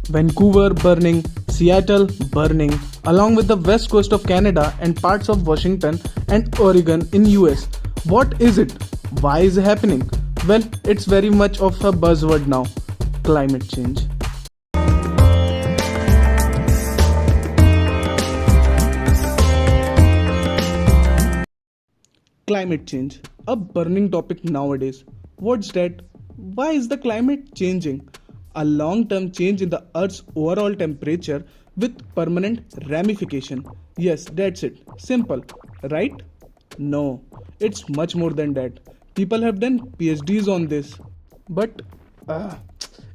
Vancouver burning, Seattle burning, along with the west coast of Canada and parts of Washington and Oregon in US. What is it? Why is it happening? Well, it's very much of a buzzword now. Climate change. Climate change, a burning topic nowadays. What's that? Why is the climate changing? A long term change in the Earth's overall temperature with permanent ramification. Yes, that's it. Simple, right? No, it's much more than that. People have done PhDs on this. But uh,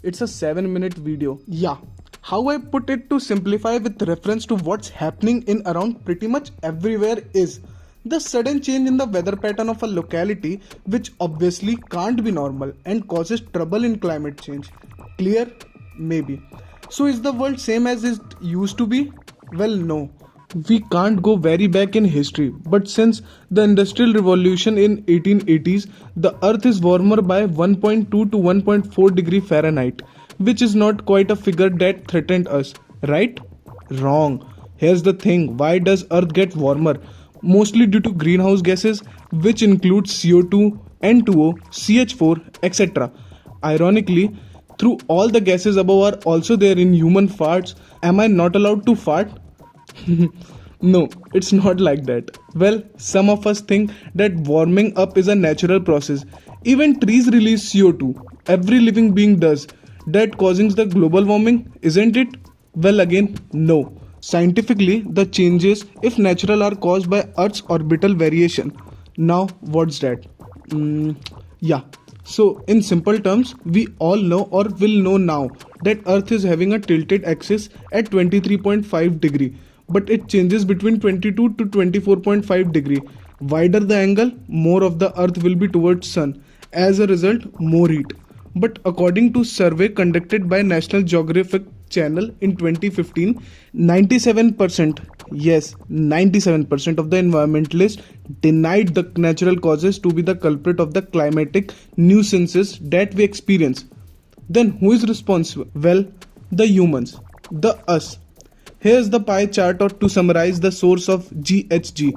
it's a 7-minute video. Yeah. How I put it to simplify with reference to what's happening in around pretty much everywhere is the sudden change in the weather pattern of a locality, which obviously can't be normal and causes trouble in climate change. Clear? Maybe. So is the world same as it used to be? Well, no. We can't go very back in history, but since the Industrial Revolution in 1880s, the Earth is warmer by 1.2 to 1.4 degree Fahrenheit, which is not quite a figure that threatened us, right? Wrong. Here's the thing, why does Earth get warmer? Mostly due to greenhouse gases, which include CO2, N2O, CH4, etc. Ironically, through all the gases above are also there in human farts. Am I not allowed to fart? No, it's not like that. Well, some of us think that warming up is a natural process. Even trees release CO2. Every living being does. That causing the global warming, isn't it? Well, again, no. Scientifically, the changes, if natural, are caused by Earth's orbital variation. Now, what's that? Yeah. So, in simple terms, we all know or will know now that Earth is having a tilted axis at 23.5 degree, but it changes between 22 to 24.5 degree. Wider the angle, more of the Earth will be towards Sun. As a result, more heat. But according to survey conducted by National Geographic Channel in 2015, 97%, yes, 97% of the environmentalists denied the natural causes to be the culprit of the climatic nuisances that we experience. Then who is responsible? Well, the humans, the us. Here's the pie chart or to summarize the source of GHG.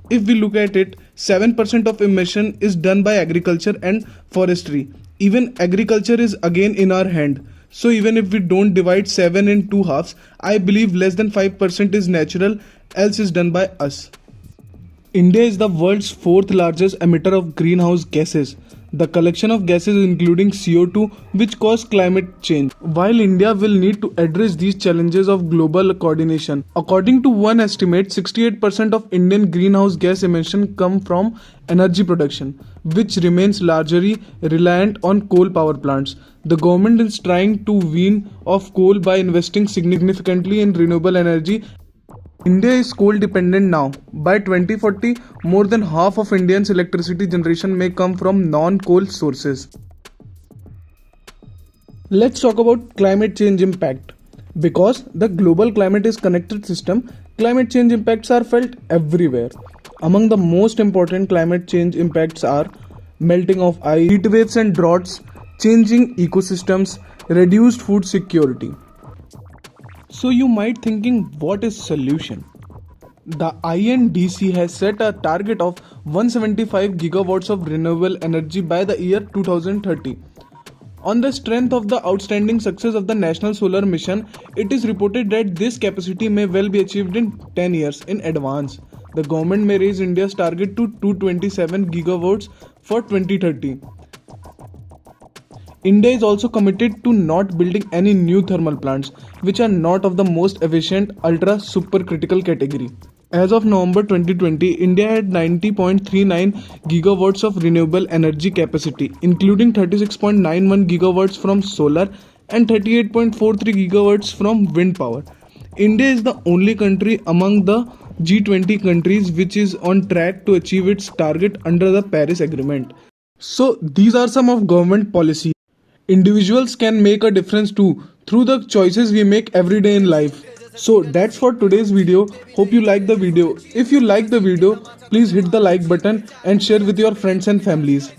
If we look at it, 7% of emission is done by agriculture and forestry. Even agriculture is again in our hand. So even if we don't divide 7 in 2 halves, I believe less than 5% is natural, else is done by us. India is the world's 4th largest emitter of greenhouse gases. The collection of gases including CO2 which cause climate change. While India will need to address these challenges of global coordination, according to one estimate, 68% of Indian greenhouse gas emission come from energy production, which remains largely reliant on coal power plants. The government is trying to wean off coal by investing significantly in renewable energy. India is coal dependent now. By 2040, more than half of India's electricity generation may come from non-coal sources. Let's talk about climate change impact. Because the global climate is connected system, climate change impacts are felt everywhere. Among the most important climate change impacts are melting of ice, heat waves and droughts, changing ecosystems, reduced food security. So you might thinking, what is solution? The INDC has set a target of 175 gigawatts of renewable energy by the year 2030. On the strength of the outstanding success of the National Solar Mission, it is reported that this capacity may well be achieved in 10 years in advance. The government may raise India's target to 227 gigawatts for 2030. India is also committed to not building any new thermal plants, which are not of the most efficient ultra supercritical category. As of November 2020, India had 90.39 gigawatts of renewable energy capacity, including 36.91 gigawatts from solar and 38.43 gigawatts from wind power. India is the only country among the G20 countries which is on track to achieve its target under the Paris Agreement. So these are some of government policies. Individuals can make a difference too through the choices we make every day in life. So that's for today's video. Hope you like the video. If you like the video, please hit the like button and share with your friends and families.